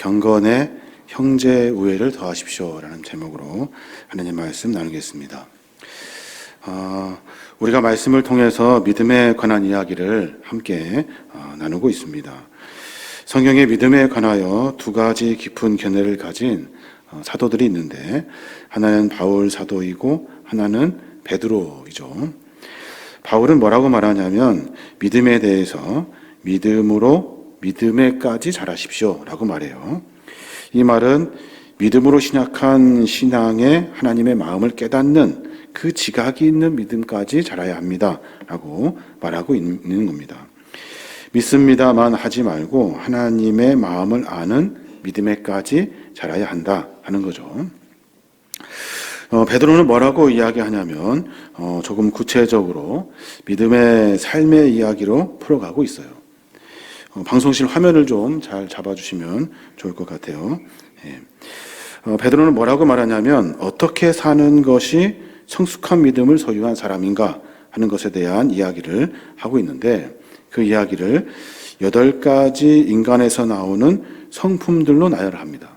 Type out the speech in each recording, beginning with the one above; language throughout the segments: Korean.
경건에 형제 우애를 더하십시오라는 제목으로 하나님 말씀 나누겠습니다. 우리가 말씀을 통해서 믿음에 관한 이야기를 함께 나누고 있습니다. 성경의 믿음에 관하여 두 가지 깊은 견해를 가진 사도들이 있는데, 하나는 바울 사도이고 하나는 베드로이죠. 바울은 뭐라고 말하냐면 믿음에 대해서 믿음으로 믿음에까지 자라십시오 라고 말해요. 이 말은 믿음으로 신약한 신앙에 하나님의 마음을 깨닫는 그 지각이 있는 믿음까지 자라야 합니다 라고 말하고 있는 겁니다. 믿습니다만 하지 말고 하나님의 마음을 아는 믿음에까지 자라야 한다 하는 거죠. 베드로는 뭐라고 이야기하냐면 조금 구체적으로 믿음의 삶의 이야기로 풀어가고 있어요. 방송실 화면을 좀 잘 잡아주시면 좋을 것 같아요. 베드로는 뭐라고 말하냐면 어떻게 사는 것이 성숙한 믿음을 소유한 사람인가 하는 것에 대한 이야기를 하고 있는데, 그 이야기를 8가지 인간에서 나오는 성품들로 나열합니다.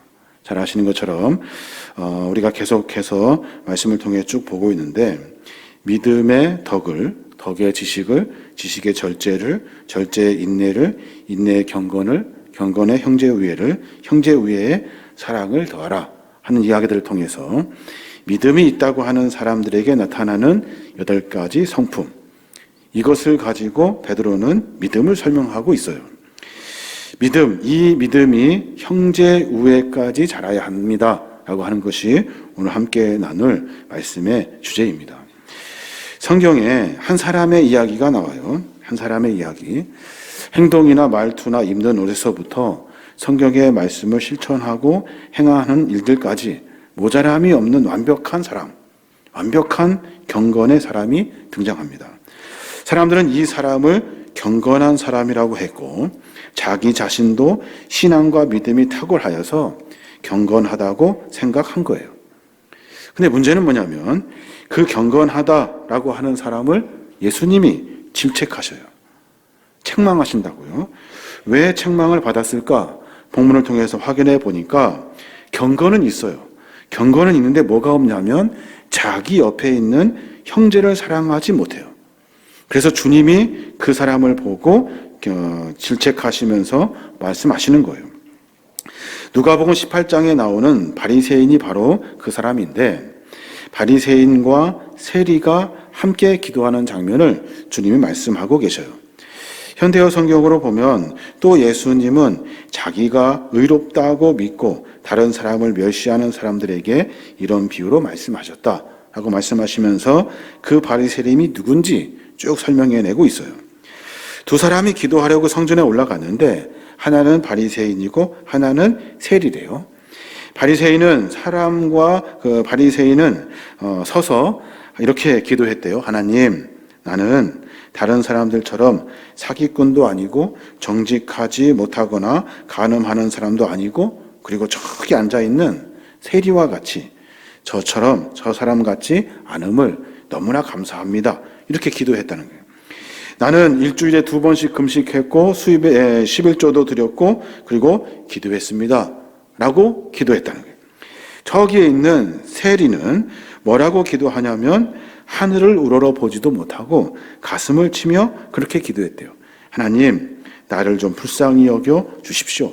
잘 아시는 것처럼 우리가 계속해서 말씀을 통해 쭉 보고 있는데, 믿음의 덕을, 덕의 지식을, 지식의 절제를, 절제의 인내를, 인내의 경건을, 경건의 형제 우애를, 형제 우애의 사랑을 더하라 하는 이야기들을 통해서 믿음이 있다고 하는 사람들에게 나타나는 8가지 성품, 이것을 가지고 베드로는 믿음을 설명하고 있어요. 믿음, 이 믿음이 형제 우애까지 자라야 합니다 라고 하는 것이 오늘 함께 나눌 말씀의 주제입니다. 성경에 한 사람의 이야기가 나와요. 한 사람의 이야기. 행동이나 말투나 입는 옷에서부터 성경의 말씀을 실천하고 행하는 일들까지 모자람이 없는 완벽한 사람, 완벽한 경건의 사람이 등장합니다. 사람들은 이 사람을 경건한 사람이라고 했고, 자기 자신도 신앙과 믿음이 탁월하여서 경건하다고 생각한 거예요. 근데 문제는 뭐냐면 그 경건하다라고 하는 사람을 예수님이 질책하셔요. 책망하신다고요. 왜 책망을 받았을까? 본문을 통해서 확인해 보니까 경건은 있어요. 경건은 있는데 뭐가 없냐면 자기 옆에 있는 형제를 사랑하지 못해요. 그래서 주님이 그 사람을 보고 질책하시면서 말씀하시는 거예요. 누가복음 18장에 나오는 바리새인이 바로 그 사람인데, 바리새인과 세리가 함께 기도하는 장면을 주님이 말씀하고 계셔요. 현대어 성경으로 보면 또 예수님은 자기가 의롭다고 믿고 다른 사람을 멸시하는 사람들에게 이런 비유로 말씀하셨다라고 말씀하시면서 그 바리새인이 누군지 쭉 설명해내고 있어요. 두 사람이 기도하려고 성전에 올라갔는데 하나는 바리새인이고 하나는 세리래요. 바리새인은 서서 이렇게 기도했대요. 하나님, 나는 다른 사람들처럼 사기꾼도 아니고 정직하지 못하거나 간음하는 사람도 아니고, 그리고 저기 앉아있는 세리와 같이 저 사람같이 않음을 너무나 감사합니다. 이렇게 기도했다는 거예요. 나는 일주일에 2번씩 금식했고 수입에 11조도 드렸고 그리고 기도했습니다 라고 기도했다는 거예요. 저기에 있는 세리는 뭐라고 기도하냐면 하늘을 우러러보지도 못하고 가슴을 치며 그렇게 기도했대요. 하나님, 나를 좀 불쌍히 여겨 주십시오.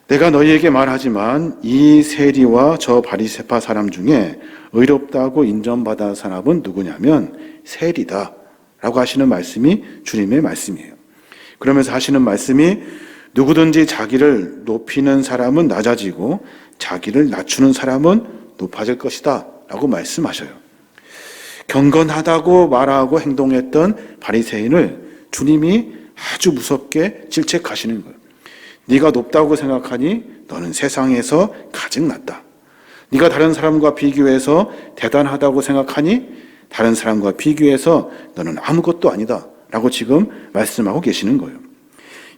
내가 너희에게 말하지만 이 세리와 저 바리새파 사람 중에 의롭다고 인정받은 사람은 누구냐면 세리다 라고 하시는 말씀이 주님의 말씀이에요. 그러면서 하시는 말씀이 누구든지 자기를 높이는 사람은 낮아지고 자기를 낮추는 사람은 높아질 것이다 라고 말씀하셔요. 경건하다고 말하고 행동했던 바리새인을 주님이 아주 무섭게 질책하시는 거예요. 네가 높다고 생각하니 너는 세상에서 가장 낮다. 네가 다른 사람과 비교해서 대단하다고 생각하니 다른 사람과 비교해서 너는 아무것도 아니다 라고 지금 말씀하고 계시는 거예요.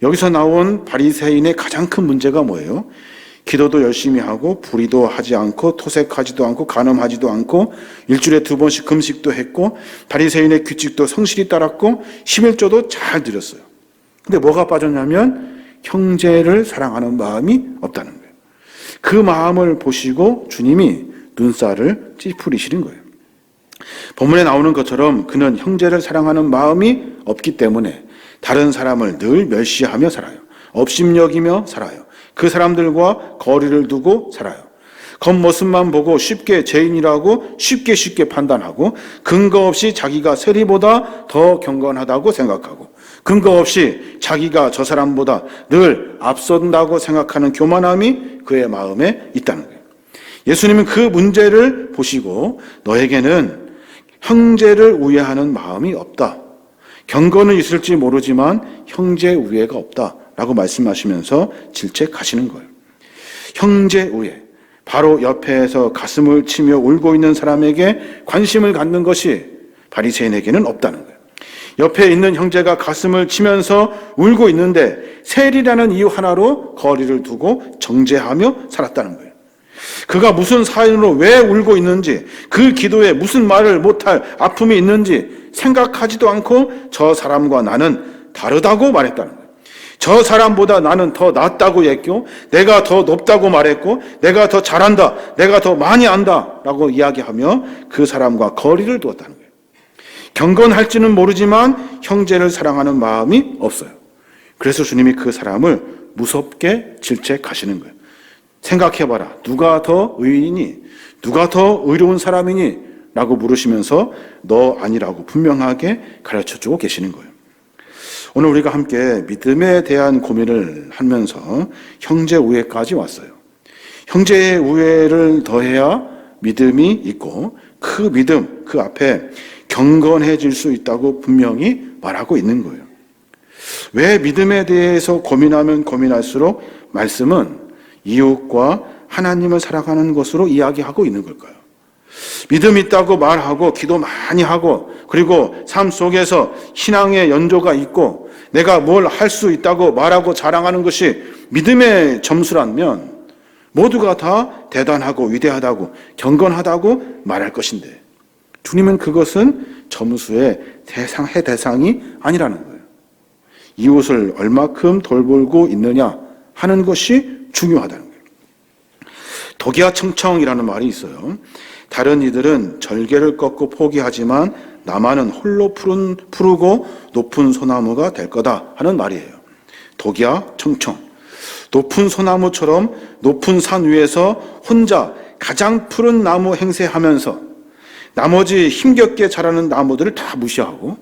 여기서 나온 바리새인의 가장 큰 문제가 뭐예요? 기도도 열심히 하고 불의도 하지 않고 토색하지도 않고 간음하지도 않고 일주일에 2번씩 금식도 했고 바리새인의 규칙도 성실히 따랐고 11조도 잘 드렸어요. 근데 뭐가 빠졌냐면 형제를 사랑하는 마음이 없다는 거예요. 그 마음을 보시고 주님이 눈살을 찌푸리시는 거예요. 본문에 나오는 것처럼 그는 형제를 사랑하는 마음이 없기 때문에 다른 사람을 늘 멸시하며 살아요. 업심여기며 살아요. 그 사람들과 거리를 두고 살아요. 겉모습만 보고 쉽게 죄인이라고 쉽게 판단하고 근거 없이 자기가 세리보다 더 경건하다고 생각하고 근거 없이 자기가 저 사람보다 늘 앞선다고 생각하는 교만함이 그의 마음에 있다는 거예요. 예수님은 그 문제를 보시고 너에게는 형제를 우애하는 마음이 없다. 경건은 있을지 모르지만 형제 우애가 없다라고 말씀하시면서 질책하시는 거예요. 형제 우애. 바로 옆에서 가슴을 치며 울고 있는 사람에게 관심을 갖는 것이 바리새인에게는 없다는 거예요. 옆에 있는 형제가 가슴을 치면서 울고 있는데 세리라는 이유 하나로 거리를 두고 정죄하며 살았다는 거예요. 그가 무슨 사연으로 왜 울고 있는지, 그 기도에 무슨 말을 못할 아픔이 있는지 생각하지도 않고 저 사람과 나는 다르다고 말했다는 거예요. 저 사람보다 나는 더 낫다고 했고, 내가 더 높다고 말했고, 내가 더 잘한다, 내가 더 많이 안다 라고 이야기하며 그 사람과 거리를 두었다는 거예요. 경건할지는 모르지만 형제를 사랑하는 마음이 없어요. 그래서 주님이 그 사람을 무섭게 질책하시는 거예요. 생각해봐라. 누가 더 의인이니? 누가 더 의로운 사람이니? 라고 물으시면서 너 아니라고 분명하게 가르쳐주고 계시는 거예요. 오늘 우리가 함께 믿음에 대한 고민을 하면서 형제 우애까지 왔어요. 형제의 우애를 더해야 믿음이 있고 그 믿음, 그 앞에 경건해질 수 있다고 분명히 말하고 있는 거예요. 왜 믿음에 대해서 고민하면 고민할수록 말씀은 이웃과 하나님을 사랑하는 것으로 이야기하고 있는 걸까요? 믿음 있다고 말하고 기도 많이 하고 그리고 삶 속에서 신앙의 연조가 있고 내가 뭘 할 수 있다고 말하고 자랑하는 것이 믿음의 점수라면 모두가 다 대단하고 위대하다고 경건하다고 말할 것인데 주님은 그것은 점수의 대상이 아니라는 거예요. 이웃을 얼마큼 돌보고 있느냐 하는 것이 중요하다는 거예요. 독야청청이라는 말이 있어요. 다른 이들은 절개를 꺾고 포기하지만 나만은 홀로 푸르고 높은 소나무가 될 거다 하는 말이에요. 독야청청. 높은 소나무처럼 높은 산 위에서 혼자 가장 푸른 나무 행세하면서 나머지 힘겹게 자라는 나무들을 다 무시하고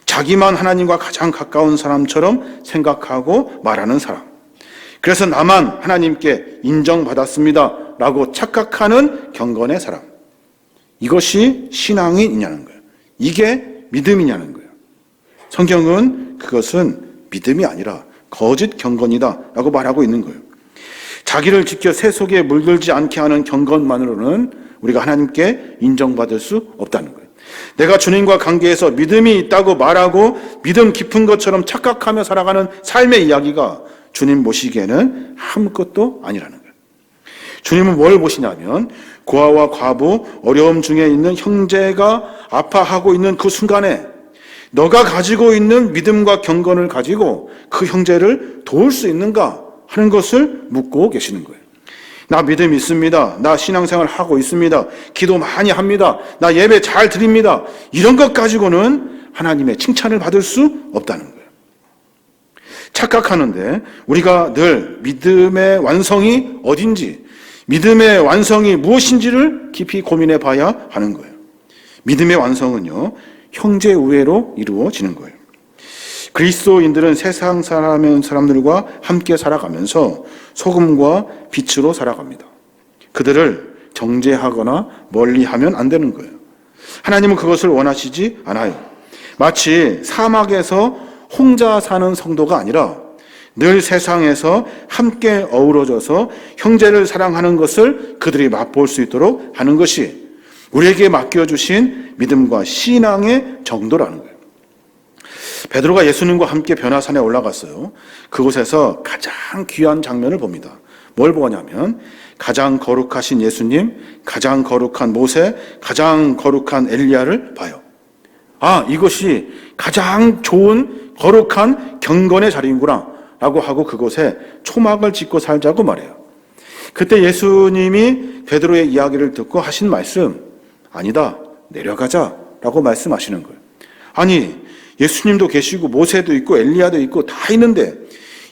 자기만 하나님과 가장 가까운 사람처럼 생각하고 말하는 사람. 그래서 나만 하나님께 인정받았습니다 라고 착각하는 경건의 사람. 이것이 신앙이냐는 거예요. 이게 믿음이냐는 거예요. 성경은 그것은 믿음이 아니라 거짓 경건이다 라고 말하고 있는 거예요. 자기를 지켜 새 속에 물들지 않게 하는 경건만으로는 우리가 하나님께 인정받을 수 없다는 거예요. 내가 주님과 관계에서 믿음이 있다고 말하고 믿음 깊은 것처럼 착각하며 살아가는 삶의 이야기가 주님 보시기에는 아무것도 아니라는 거예요. 주님은 뭘 보시냐면 고아와 과부, 어려움 중에 있는 형제가 아파하고 있는 그 순간에 너가 가지고 있는 믿음과 경건을 가지고 그 형제를 도울 수 있는가 하는 것을 묻고 계시는 거예요. 나 믿음 있습니다. 나 신앙생활 하고 있습니다. 기도 많이 합니다. 나 예배 잘 드립니다. 이런 것 가지고는 하나님의 칭찬을 받을 수 없다는 거예요. 착각하는데 우리가 늘 믿음의 완성이 어딘지, 믿음의 완성이 무엇인지를 깊이 고민해 봐야 하는 거예요. 믿음의 완성은요, 형제 우애로 이루어지는 거예요. 그리스도인들은 세상 사람들과 함께 살아가면서 소금과 빛으로 살아갑니다. 그들을 정죄하거나 멀리하면 안 되는 거예요. 하나님은 그것을 원하시지 않아요. 마치 사막에서 혼자 사는 성도가 아니라 늘 세상에서 함께 어우러져서 형제를 사랑하는 것을 그들이 맛볼 수 있도록 하는 것이 우리에게 맡겨주신 믿음과 신앙의 정도라는 거예요. 베드로가 예수님과 함께 변화산에 올라갔어요. 그곳에서 가장 귀한 장면을 봅니다. 뭘 보냐면 가장 거룩하신 예수님, 가장 거룩한 모세, 가장 거룩한 엘리야를 봐요. 아, 이것이 가장 좋은 거룩한 경건의 자리인구나 라고 하고 그곳에 초막을 짓고 살자고 말해요. 그때 예수님이 베드로의 이야기를 듣고 하신 말씀, 아니다, 내려가자 라고 말씀하시는 거예요. 아니, 예수님도 계시고 모세도 있고 엘리야도 있고 다 있는데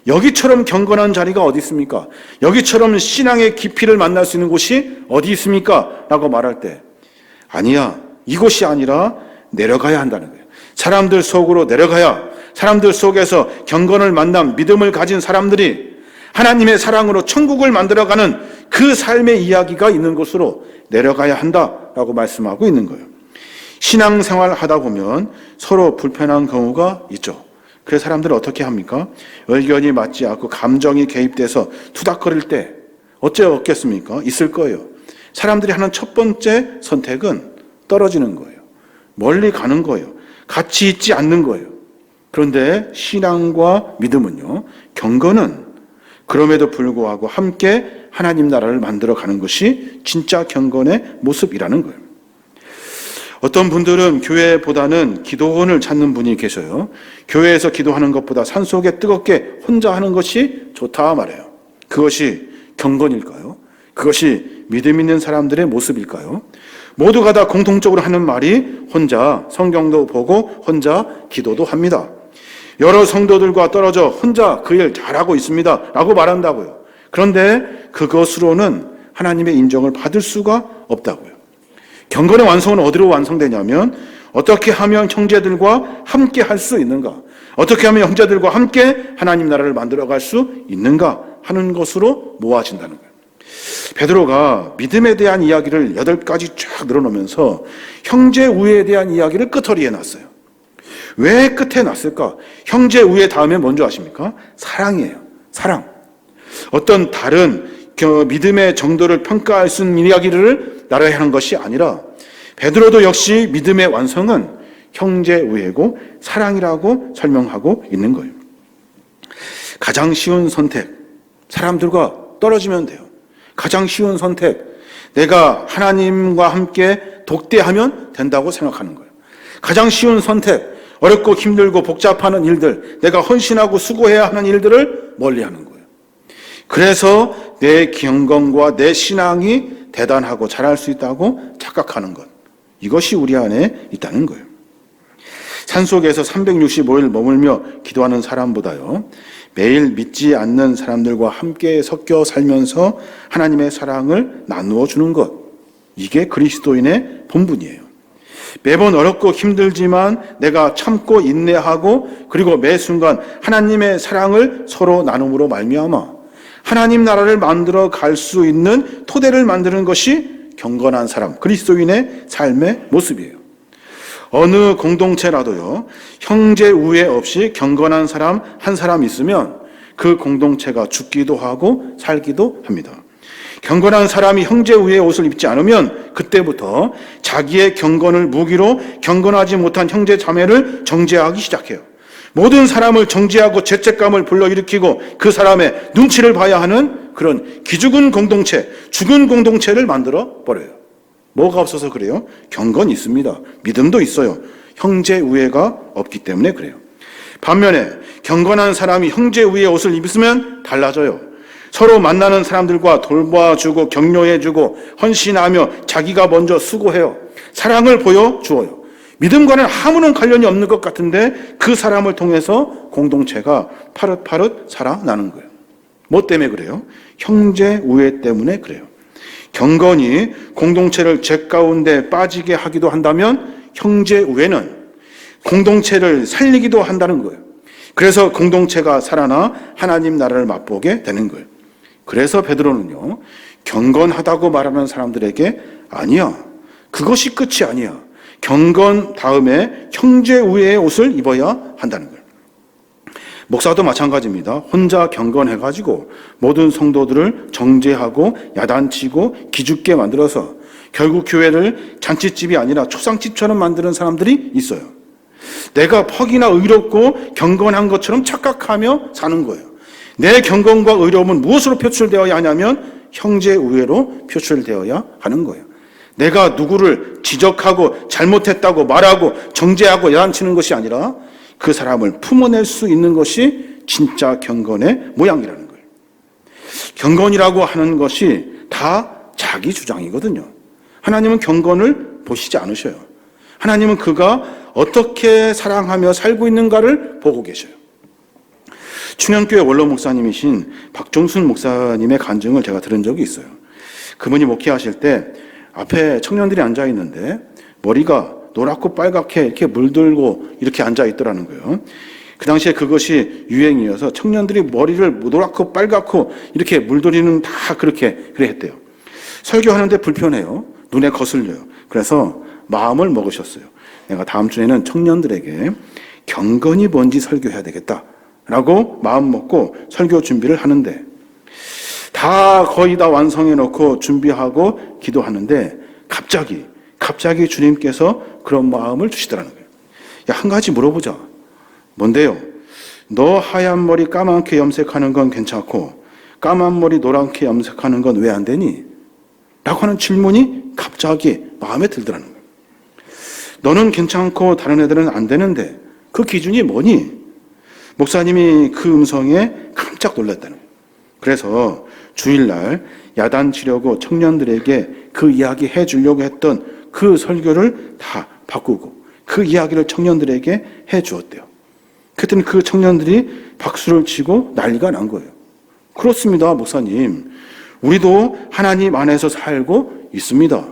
여기처럼 경건한 자리가 어디 있습니까? 여기처럼 신앙의 깊이를 만날 수 있는 곳이 어디 있습니까? 라고 말할 때, 아니야, 이곳이 아니라 내려가야 한다는 거예요. 사람들 속으로 내려가야, 사람들 속에서 경건을 만난 믿음을 가진 사람들이 하나님의 사랑으로 천국을 만들어가는 그 삶의 이야기가 있는 곳으로 내려가야 한다라고 말씀하고 있는 거예요. 신앙생활 하다 보면 서로 불편한 경우가 있죠. 그래서 사람들은 어떻게 합니까? 의견이 맞지 않고 감정이 개입돼서 투닥거릴 때 어째 없겠습니까? 있을 거예요. 사람들이 하는 첫 번째 선택은 떨어지는 거예요. 멀리 가는 거예요. 같이 있지 않는 거예요. 그런데 신앙과 믿음은요, 경건은 그럼에도 불구하고 함께 하나님 나라를 만들어가는 것이 진짜 경건의 모습이라는 거예요. 어떤 분들은 교회보다는 기도원을 찾는 분이 계셔요. 교회에서 기도하는 것보다 산속에 뜨겁게 혼자 하는 것이 좋다 말해요. 그것이 경건일까요? 그것이 믿음 있는 사람들의 모습일까요? 모두가 다 공통적으로 하는 말이 혼자 성경도 보고 혼자 기도도 합니다. 여러 성도들과 떨어져 혼자 그 일 잘하고 있습니다 라고 말한다고요. 그런데 그것으로는 하나님의 인정을 받을 수가 없다고요. 경건의 완성은 어디로 완성되냐면 어떻게 하면 형제들과 함께 할 수 있는가, 어떻게 하면 형제들과 함께 하나님 나라를 만들어갈 수 있는가 하는 것으로 모아진다는 거예요. 베드로가 믿음에 대한 이야기를 8가지 쫙 늘어놓으면서 형제 우애에 대한 이야기를 끝허리에 놨어요. 왜 끝에 놨을까? 형제 우애 다음에 뭔지 아십니까? 사랑이에요. 사랑. 어떤 다른 믿음의 정도를 평가할 수 있는 이야기를 나눠야 하는 것이 아니라 베드로도 역시 믿음의 완성은 형제 우애고 사랑이라고 설명하고 있는 거예요. 가장 쉬운 선택, 사람들과 떨어지면 돼요. 가장 쉬운 선택, 내가 하나님과 함께 독대하면 된다고 생각하는 거예요. 가장 쉬운 선택, 어렵고 힘들고 복잡한 일들, 내가 헌신하고 수고해야 하는 일들을 멀리하는 거예요. 그래서 내 경건과 내 신앙이 대단하고 잘할 수 있다고 착각하는 것, 이것이 우리 안에 있다는 거예요. 산속에서 365일 머물며 기도하는 사람보다요, 매일 믿지 않는 사람들과 함께 섞여 살면서 하나님의 사랑을 나누어 주는 것, 이게 그리스도인의 본분이에요. 매번 어렵고 힘들지만 내가 참고 인내하고 그리고 매 순간 하나님의 사랑을 서로 나눔으로 말미암아 하나님 나라를 만들어 갈 수 있는 토대를 만드는 것이 경건한 사람, 그리스도인의 삶의 모습이에요. 어느 공동체라도요, 형제 우애 없이 경건한 사람 한 사람 있으면 그 공동체가 죽기도 하고 살기도 합니다. 경건한 사람이 형제 우애의 옷을 입지 않으면 그때부터 자기의 경건을 무기로 경건하지 못한 형제 자매를 정죄하기 시작해요. 모든 사람을 정죄하고 죄책감을 불러일으키고 그 사람의 눈치를 봐야 하는 그런 기죽은 공동체, 죽은 공동체를 만들어 버려요. 뭐가 없어서 그래요? 경건이 있습니다. 믿음도 있어요. 형제 우애가 없기 때문에 그래요. 반면에 경건한 사람이 형제 우애의 옷을 입으면 달라져요. 서로 만나는 사람들과 돌봐주고 격려해주고 헌신하며 자기가 먼저 수고해요. 사랑을 보여주어요. 믿음과는 아무런 관련이 없는 것 같은데 그 사람을 통해서 공동체가 파릇파릇 살아나는 거예요. 뭐 때문에 그래요? 형제 우애 때문에 그래요. 경건이 공동체를 죄 가운데 빠지게 하기도 한다면 형제 우애는 공동체를 살리기도 한다는 거예요. 그래서 공동체가 살아나 하나님 나라를 맛보게 되는 거예요. 그래서 베드로는요, 경건하다고 말하는 사람들에게 아니야, 그것이 끝이 아니야, 경건 다음에 형제 우애의 옷을 입어야 한다는 거예요. 목사도 마찬가지입니다. 혼자 경건해가지고 모든 성도들을 정죄하고 야단치고 기죽게 만들어서 결국 교회를 잔치집이 아니라 초상집처럼 만드는 사람들이 있어요. 내가 퍽이나 의롭고 경건한 것처럼 착각하며 사는 거예요. 내 경건과 의로움은 무엇으로 표출되어야 하냐면 형제 우애로 표출되어야 하는 거예요. 내가 누구를 지적하고 잘못했다고 말하고 정죄하고 야단치는 것이 아니라 그 사람을 품어낼 수 있는 것이 진짜 경건의 모양이라는 거예요. 경건이라고 하는 것이 다 자기 주장이거든요. 하나님은 경건을 보시지 않으셔요. 하나님은 그가 어떻게 사랑하며 살고 있는가를 보고 계셔요. 충현교회 원로 목사님이신 박종순 목사님의 간증을 제가 들은 적이 있어요. 그분이 목회하실 때 앞에 청년들이 앉아 있는데 머리가 노랗고 빨갛게 이렇게 물들고 이렇게 앉아 있더라는 거예요. 그 당시에 그것이 유행이어서 청년들이 머리를 노랗고 빨갛고 이렇게 물들이는 다 그래 했대요. 설교하는데 불편해요. 눈에 거슬려요. 그래서 마음을 먹으셨어요. 내가 다음 주에는 청년들에게 경건이 뭔지 설교해야 되겠다라고 마음 먹고 설교 준비를 하는데 거의 다 완성해 놓고 준비하고 기도하는데 갑자기 주님께서 그런 마음을 주시더라는 거예요. 야, 한 가지 물어보자. 뭔데요? 너 하얀 머리 까맣게 염색하는 건 괜찮고 까만 머리 노랗게 염색하는 건 왜 안 되니? 라고 하는 질문이 갑자기 마음에 들더라는 거예요. 너는 괜찮고 다른 애들은 안 되는데 그 기준이 뭐니? 목사님이 그 음성에 깜짝 놀랐다는 거예요. 그래서 주일날 야단치려고 청년들에게 그 이야기 해주려고 했던 그 설교를 다 바꾸고 그 이야기를 청년들에게 해주었대요. 그때는 그 청년들이 박수를 치고 난리가 난 거예요. 그렇습니다, 목사님. 우리도 하나님 안에서 살고 있습니다.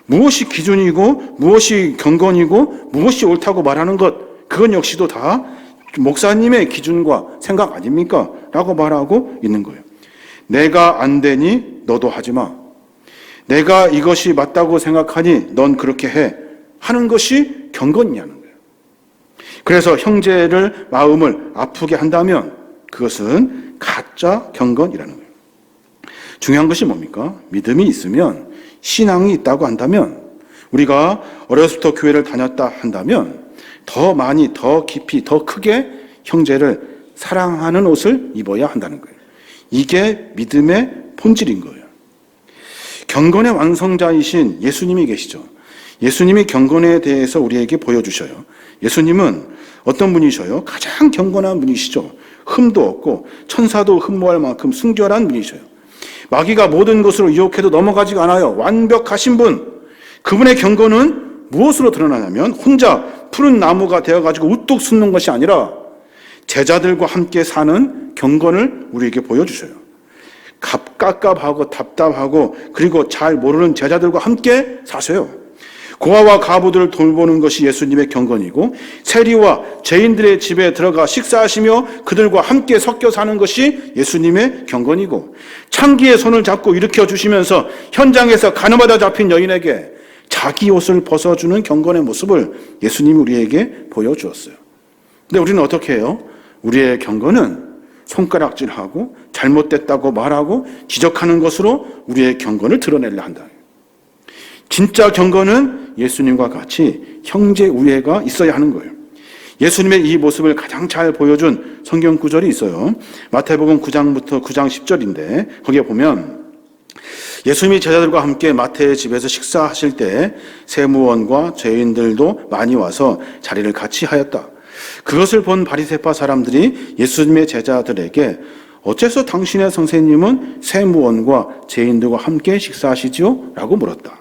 무엇이 기준이고 무엇이 경건이고 무엇이 옳다고 말하는 것, 그건 역시도 다 목사님의 기준과 생각 아닙니까? 라고 말하고 있는 거예요. 내가 안 되니 너도 하지 마. 내가 이것이 맞다고 생각하니 넌 그렇게 해. 하는 것이 경건이냐는 거예요. 그래서 형제를 마음을 아프게 한다면 그것은 가짜 경건이라는 거예요. 중요한 것이 뭡니까? 믿음이 있으면, 신앙이 있다고 한다면, 우리가 어렸을 때 교회를 다녔다 한다면 더 많이, 더 깊이, 더 크게 형제를 사랑하는 옷을 입어야 한다는 거예요. 이게 믿음의 본질인 거예요. 경건의 완성자이신 예수님이 계시죠. 예수님이 경건에 대해서 우리에게 보여주셔요. 예수님은 어떤 분이셔요? 가장 경건한 분이시죠. 흠도 없고 천사도 흠모할 만큼 순결한 분이셔요. 마귀가 모든 것으로 유혹해도 넘어가지가 않아요. 완벽하신 분. 그분의 경건은 무엇으로 드러나냐면 혼자 푸른 나무가 되어가지고 우뚝 솟는 것이 아니라 제자들과 함께 사는 경건을 우리에게 보여주셔요. 갑갑하고 답답하고 그리고 잘 모르는 제자들과 함께 사세요. 고아와 가부들을 돌보는 것이 예수님의 경건이고 세리와 죄인들의 집에 들어가 식사하시며 그들과 함께 섞여 사는 것이 예수님의 경건이고 창기의 손을 잡고 일으켜 주시면서 현장에서 가늠하다 잡힌 여인에게 자기 옷을 벗어주는 경건의 모습을 예수님이 우리에게 보여주었어요. 근데 우리는 어떻게 해요? 우리의 경건은 손가락질하고 잘못됐다고 말하고 지적하는 것으로 우리의 경건을 드러내려 한다. 진짜 경건은 예수님과 같이 형제 우애가 있어야 하는 거예요. 예수님의 이 모습을 가장 잘 보여준 성경 구절이 있어요. 마태복음 9장부터 9장 10절인데 거기에 보면 예수님이 제자들과 함께 마태의 집에서 식사하실 때 세무원과 죄인들도 많이 와서 자리를 같이 하였다. 그것을 본 바리새파 사람들이 예수님의 제자들에게 어째서 당신의 선생님은 세무원과 죄인들과 함께 식사하시지요? 라고 물었다.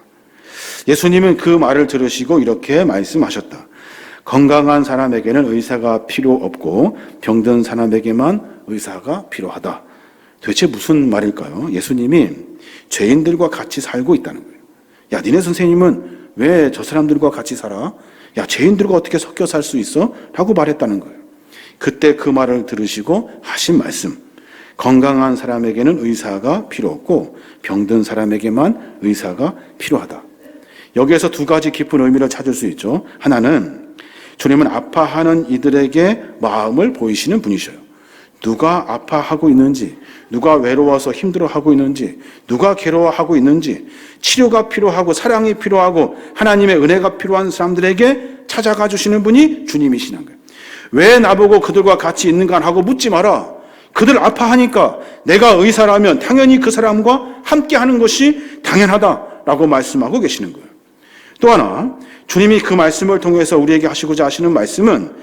예수님은 그 말을 들으시고 이렇게 말씀하셨다. 건강한 사람에게는 의사가 필요 없고 병든 사람에게만 의사가 필요하다. 도대체 무슨 말일까요? 예수님이 죄인들과 같이 살고 있다는 거예요. 야, 니네 선생님은 왜 저 사람들과 같이 살아? 야, 죄인들과 어떻게 섞여 살 수 있어? 라고 말했다는 거예요. 그때 그 말을 들으시고 하신 말씀. 건강한 사람에게는 의사가 필요 없고 병든 사람에게만 의사가 필요하다. 여기에서 두 가지 깊은 의미를 찾을 수 있죠. 하나는 주님은 아파하는 이들에게 마음을 보이시는 분이셔요. 누가 아파하고 있는지, 누가 외로워서 힘들어하고 있는지, 누가 괴로워하고 있는지, 치료가 필요하고 사랑이 필요하고 하나님의 은혜가 필요한 사람들에게 찾아가 주시는 분이 주님이시는 거예요. 왜 나보고 그들과 같이 있는가 하고 묻지 마라. 그들 아파하니까 내가 의사라면 당연히 그 사람과 함께 하는 것이 당연하다라고 말씀하고 계시는 거예요. 또 하나, 주님이 그 말씀을 통해서 우리에게 하시고자 하시는 말씀은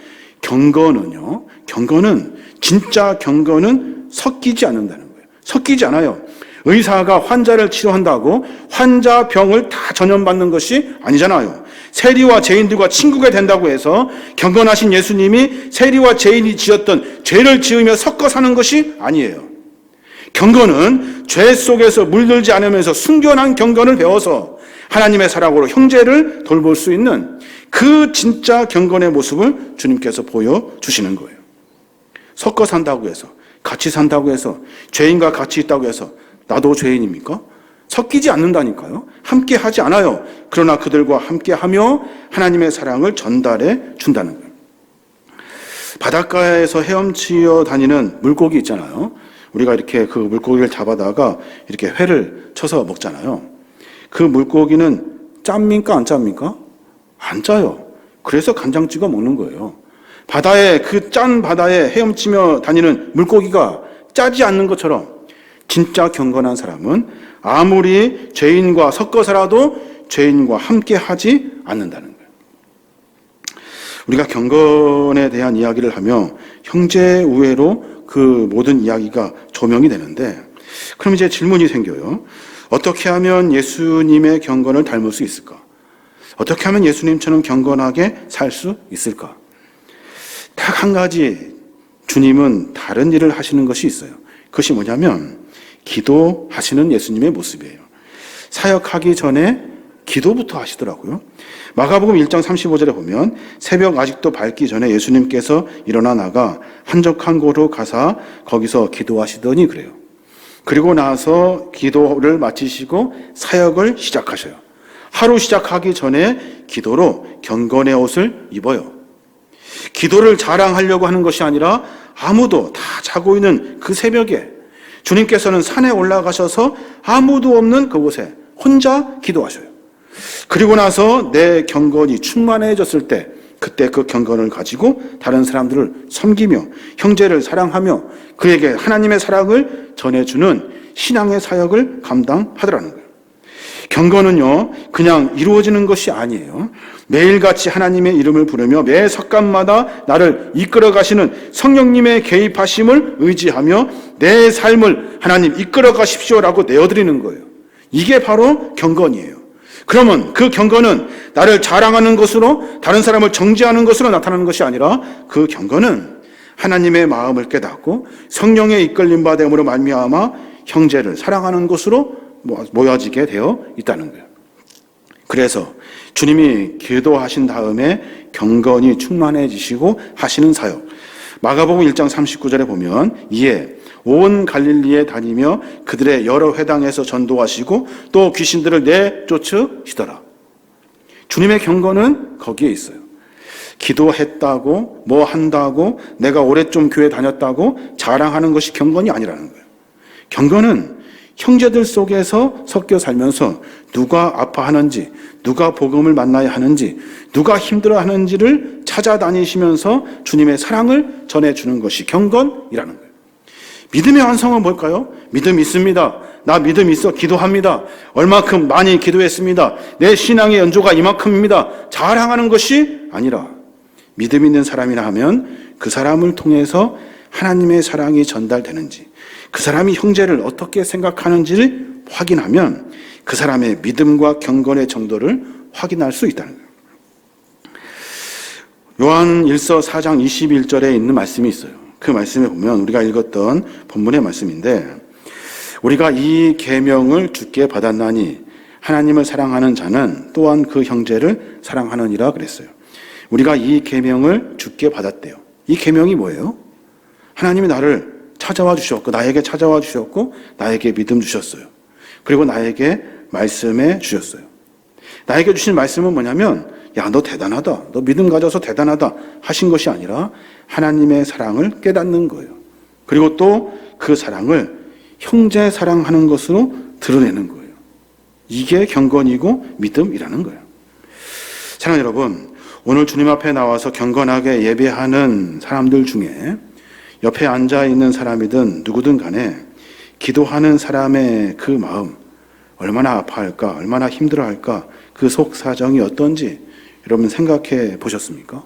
경건은 진짜 경건은 섞이지 않는다는 거예요. 섞이지 않아요. 의사가 환자를 치료한다고 환자 병을 다 전염받는 것이 아니잖아요. 세리와 죄인들과 친구가 된다고 해서 경건하신 예수님이 세리와 죄인이 지었던 죄를 지으며 섞어 사는 것이 아니에요. 경건은 죄 속에서 물들지 않으면서 순결한 경건을 배워서 하나님의 사랑으로 형제를 돌볼 수 있는 그 진짜 경건의 모습을 주님께서 보여주시는 거예요. 섞어 산다고 해서, 같이 산다고 해서, 죄인과 같이 있다고 해서 나도 죄인입니까? 섞이지 않는다니까요. 함께 하지 않아요. 그러나 그들과 함께 하며 하나님의 사랑을 전달해 준다는 거예요. 바닷가에서 헤엄치어 다니는 물고기 있잖아요. 우리가 이렇게 그 물고기를 잡아다가 이렇게 회를 쳐서 먹잖아요. 그 물고기는 짭니까? 안 짭니까? 안 짜요. 그래서 간장 찍어 먹는 거예요. 바다에, 그 짠 바다에 헤엄치며 다니는 물고기가 짜지 않는 것처럼 진짜 경건한 사람은 아무리 죄인과 섞어 살아도 죄인과 함께 하지 않는다는 거예요. 우리가 경건에 대한 이야기를 하며 형제 우애로 그 모든 이야기가 조명이 되는데, 그럼 이제 질문이 생겨요. 어떻게 하면 예수님의 경건을 닮을 수 있을까? 어떻게 하면 예수님처럼 경건하게 살 수 있을까? 딱 한 가지 주님은 다른 일을 하시는 것이 있어요. 그것이 뭐냐면 기도하시는 예수님의 모습이에요. 사역하기 전에 기도부터 하시더라고요. 마가복음 1장 35절에 보면 새벽 아직도 밝기 전에 예수님께서 일어나 나가 한적한 곳으로 가사 거기서 기도하시더니 그래요. 그리고 나서 기도를 마치시고 사역을 시작하셔요. 하루 시작하기 전에 기도로 경건의 옷을 입어요. 기도를 자랑하려고 하는 것이 아니라 아무도 다 자고 있는 그 새벽에 주님께서는 산에 올라가셔서 아무도 없는 그곳에 혼자 기도하셔요. 그리고 나서 내 경건이 충만해졌을 때 그때 그 경건을 가지고 다른 사람들을 섬기며 형제를 사랑하며 그에게 하나님의 사랑을 전해주는 신앙의 사역을 감당하더라는 거예요. 경건은요, 그냥 이루어지는 것이 아니에요. 매일같이 하나님의 이름을 부르며 매 습관마다 나를 이끌어 가시는 성령님의 개입하심을 의지하며 내 삶을 하나님 이끌어 가십시오라고 내어드리는 거예요. 이게 바로 경건이에요. 그러면 그 경건은 나를 자랑하는 것으로, 다른 사람을 정죄하는 것으로 나타나는 것이 아니라 그 경건은 하나님의 마음을 깨닫고 성령의 이끌림 받음으로 말미암아 형제를 사랑하는 것으로 모여지게 되어 있다는 거예요. 그래서 주님이 기도하신 다음에 경건이 충만해지시고 하시는 사역, 마가복음 1장 39절에 보면 이에 온 갈릴리에 다니며 그들의 여러 회당에서 전도하시고 또 귀신들을 내쫓으시더라. 주님의 경건은 거기에 있어요. 기도했다고 뭐 한다고 내가 오래 좀 교회 다녔다고 자랑하는 것이 경건이 아니라는 거예요. 경건은 형제들 속에서 섞여 살면서 누가 아파하는지, 누가 복음을 만나야 하는지, 누가 힘들어하는지를 찾아다니시면서 주님의 사랑을 전해주는 것이 경건이라는 거예요. 믿음의 완성은 뭘까요? 믿음 있습니다. 나 믿음 있어 기도합니다. 얼마큼 많이 기도했습니다. 내 신앙의 연조가 이만큼입니다. 자랑하는 것이 아니라 믿음 있는 사람이라 하면 그 사람을 통해서 하나님의 사랑이 전달되는지, 그 사람이 형제를 어떻게 생각하는지를 확인하면 그 사람의 믿음과 경건의 정도를 확인할 수 있다는 거예요. 요한 1서 4장 21절에 있는 말씀이 있어요. 그 말씀에 보면 우리가 읽었던 본문의 말씀인데, 우리가 이 계명을 주께 받았나니 하나님을 사랑하는 자는 또한 그 형제를 사랑하느니라 그랬어요. 우리가 이 계명을 주께 받았대요. 이 계명이 뭐예요? 하나님이 나를 찾아와 주셨고, 나에게 찾아와 주셨고, 나에게 믿음 주셨어요. 그리고 나에게 말씀해 주셨어요. 나에게 주신 말씀은 뭐냐면, 야, 너 대단하다. 너 믿음 가져서 대단하다. 하신 것이 아니라 하나님의 사랑을 깨닫는 거예요. 그리고 또 그 사랑을 형제 사랑하는 것으로 드러내는 거예요. 이게 경건이고 믿음이라는 거예요. 사랑하는 여러분, 오늘 주님 앞에 나와서 경건하게 예배하는 사람들 중에 옆에 앉아있는 사람이든 누구든 간에 기도하는 사람의 그 마음, 얼마나 아파할까, 얼마나 힘들어할까, 그 속 사정이 어떤지 여러분 생각해 보셨습니까?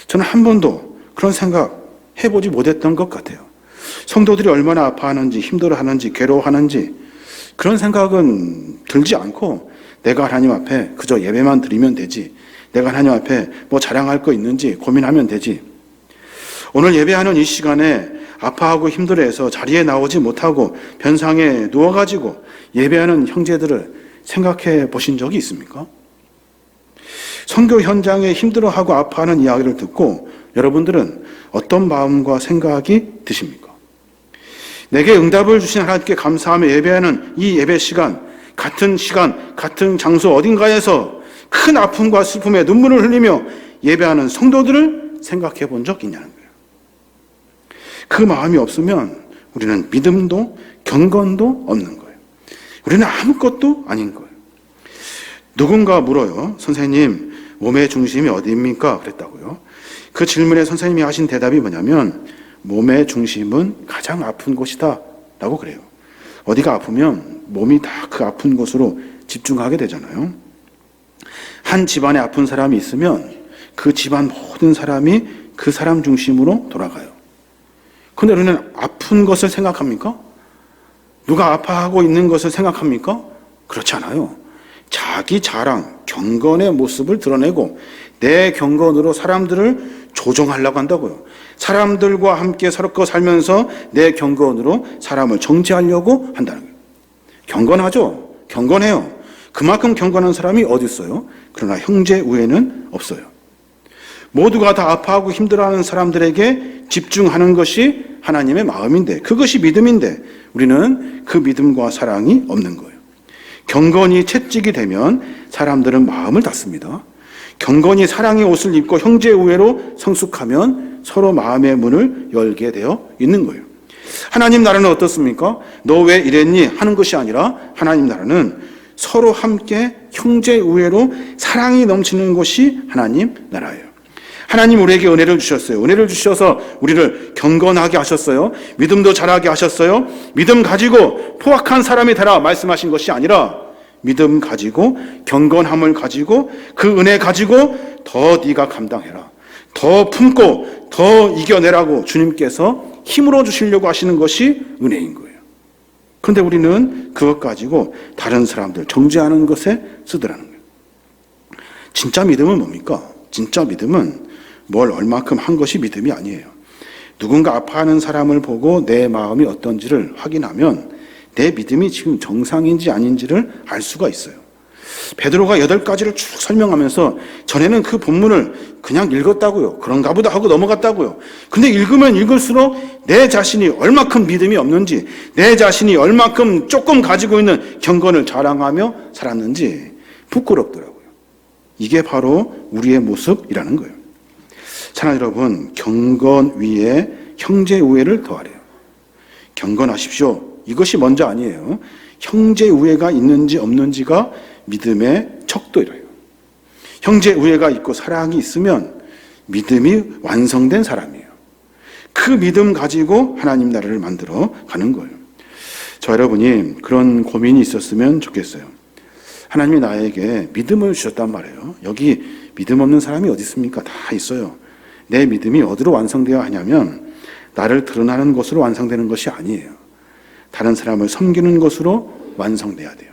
저는 한 번도 그런 생각 해보지 못했던 것 같아요. 성도들이 얼마나 아파하는지, 힘들어하는지, 괴로워하는지 그런 생각은 들지 않고 내가 하나님 앞에 그저 예배만 드리면 되지, 내가 하나님 앞에 뭐 자랑할 거 있는지 고민하면 되지. 오늘 예배하는 이 시간에 아파하고 힘들어해서 자리에 나오지 못하고 변상에 누워가지고 예배하는 형제들을 생각해 보신 적이 있습니까? 선교 현장에 힘들어하고 아파하는 이야기를 듣고 여러분들은 어떤 마음과 생각이 드십니까? 내게 응답을 주신 하나님께 감사하며 예배하는 이 예배 시간, 같은 장소 어딘가에서 큰 아픔과 슬픔에 눈물을 흘리며 예배하는 성도들을 생각해 본 적 있냐는 거예요. 그 마음이 없으면 우리는 믿음도 경건도 없는 거예요. 우리는 아무것도 아닌 거예요. 누군가 물어요. 선생님, 몸의 중심이 어디입니까? 그랬다고요. 그 질문에 선생님이 하신 대답이 뭐냐면 몸의 중심은 가장 아픈 곳이다 라고 그래요. 어디가 아프면 몸이 다 그 아픈 곳으로 집중하게 되잖아요. 한 집안에 아픈 사람이 있으면 그 집안 모든 사람이 그 사람 중심으로 돌아가요. 그런데 우리는 아픈 것을 생각합니까? 누가 아파하고 있는 것을 생각합니까? 그렇지 않아요. 자기 자랑, 경건의 모습을 드러내고 내 경건으로 사람들을 조종하려고 한다고요. 사람들과 함께 섞어 살면서 내 경건으로 사람을 정죄하려고 한다는 거예요. 경건하죠. 경건해요. 그만큼 경건한 사람이 어디 있어요? 그러나 형제 우애는 없어요. 모두가 다 아파하고 힘들어하는 사람들에게 집중하는 것이 하나님의 마음인데, 그것이 믿음인데 우리는 그 믿음과 사랑이 없는 거예요. 경건이 채찍이 되면 사람들은 마음을 닫습니다. 경건이 사랑의 옷을 입고 형제 우애로 성숙하면 서로 마음의 문을 열게 되어 있는 거예요. 하나님 나라는 어떻습니까? 너 왜 이랬니? 하는 것이 아니라 하나님 나라는 서로 함께 형제 우애로 사랑이 넘치는 것이 하나님 나라예요. 하나님 우리에게 은혜를 주셨어요. 은혜를 주셔서 우리를 경건하게 하셨어요. 믿음도 잘하게 하셨어요. 믿음 가지고 포악한 사람이 되라 말씀하신 것이 아니라 믿음 가지고 경건함을 가지고 그 은혜 가지고 더 네가 감당해라, 더 품고 더 이겨내라고 주님께서 힘으로 주시려고 하시는 것이 은혜인 거예요. 그런데 우리는 그것 가지고 다른 사람들 정죄하는 것에 쓰더라는 거예요. 진짜 믿음은 뭡니까? 진짜 믿음은 뭘 얼마큼 한 것이 믿음이 아니에요. 누군가 아파하는 사람을 보고 내 마음이 어떤지를 확인하면 내 믿음이 지금 정상인지 아닌지를 알 수가 있어요. 베드로가 8가지를 쭉 설명하면서 전에는 그 본문을 그냥 읽었다고요. 그런가 보다 하고 넘어갔다고요. 근데 읽으면 읽을수록 내 자신이 얼마큼 믿음이 없는지, 내 자신이 얼마큼 조금 가지고 있는 경건을 자랑하며 살았는지 부끄럽더라고요. 이게 바로 우리의 모습이라는 거예요. 사랑하는 여러분, 경건 위에 형제 우애를 더하래요. 경건하십시오. 이것이 먼저 아니에요. 형제 우애가 있는지 없는지가 믿음의 척도이래요. 형제 우애가 있고 사랑이 있으면 믿음이 완성된 사람이에요. 그 믿음 가지고 하나님 나라를 만들어 가는 거예요. 저 여러분이 그런 고민이 있었으면 좋겠어요. 하나님이 나에게 믿음을 주셨단 말이에요. 여기 믿음 없는 사람이 어디 있습니까? 다 있어요. 내 믿음이 어디로 완성되어야 하냐면 나를 드러나는 것으로 완성되는 것이 아니에요. 다른 사람을 섬기는 것으로 완성돼야 돼요.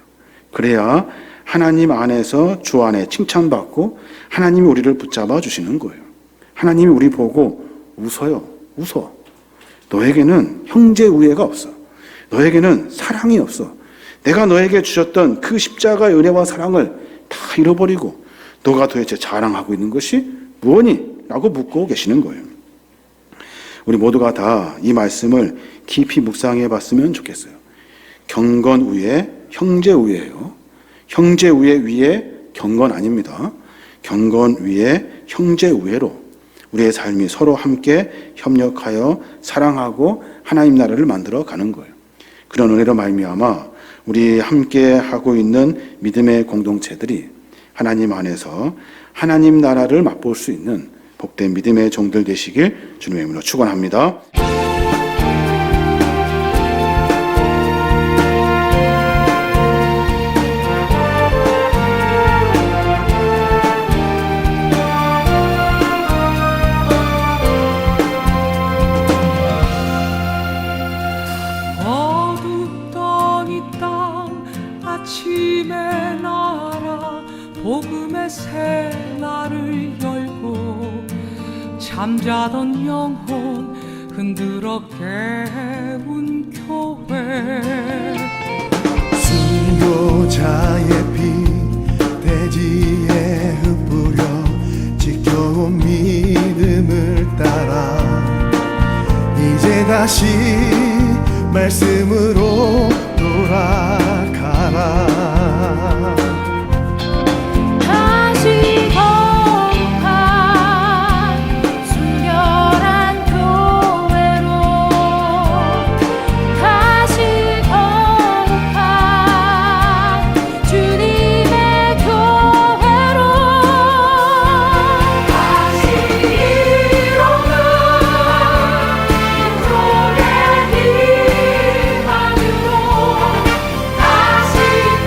그래야 하나님 안에서 주 안에 칭찬받고 하나님이 우리를 붙잡아 주시는 거예요. 하나님이 우리 보고 웃어요. 웃어. 너에게는 형제 우애가 없어. 너에게는 사랑이 없어. 내가 너에게 주셨던 그 십자가의 은혜와 사랑을 다 잃어버리고 너가 도대체 자랑하고 있는 것이 무엇니? 라고 묻고 계시는 거예요. 우리 모두가 다 이 말씀을 깊이 묵상해 봤으면 좋겠어요. 경건 우애, 형제 우애예요. 형제 우애 위에 경건 아닙니다. 경건 위에 형제 우애로 우리의 삶이 서로 함께 협력하여 사랑하고 하나님 나라를 만들어 가는 거예요. 그런 은혜로 말미암아 우리 함께 하고 있는 믿음의 공동체들이 하나님 안에서 하나님 나라를 맛볼 수 있는 복된 믿음의 종들 되시길 주님의 이름으로 축원합니다. 잠자던 영혼 흔들어 깨운 교회. 순교자의 피 대지에 흩뿌려 지켜온 믿음을 따라 이제 다시 말씀으로 돌아가라. 다시 거룩한 순결한 교회로, 다시 거룩한 주님의 교회로, 다시 일어나 인종의 희망으로, 다시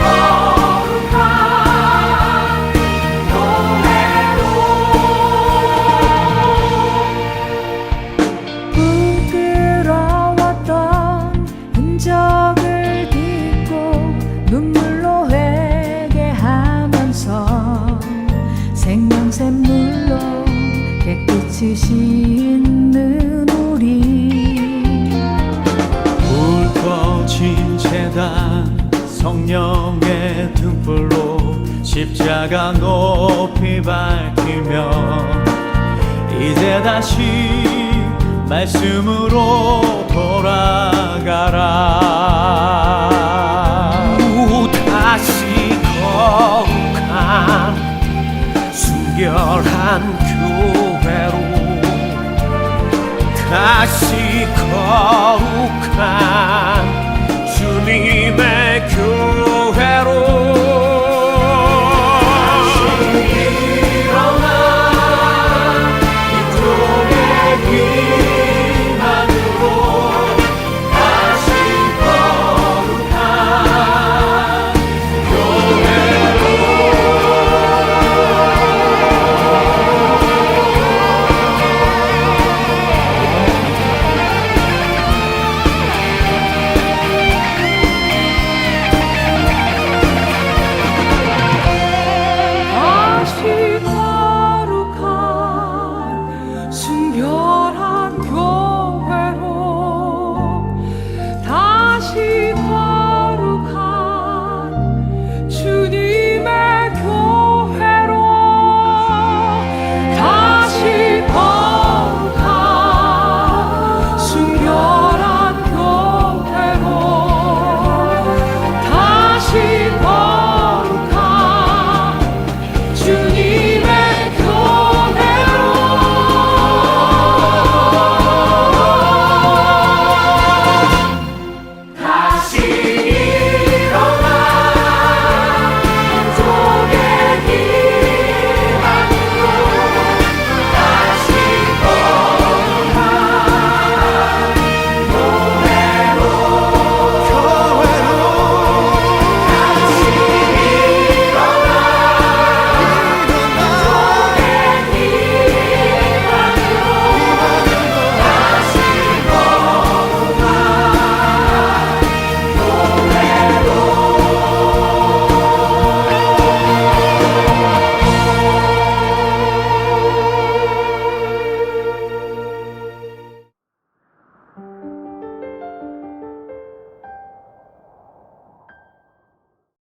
거룩한 부끄러웠던 흔적을 딛고 눈물로 회개하면서 생명샘물로 깨끗이 씻는 우리. 불 꺼진 재단 성령의 등불로 십자가 높이 밝히며 이제 다시 말씀으로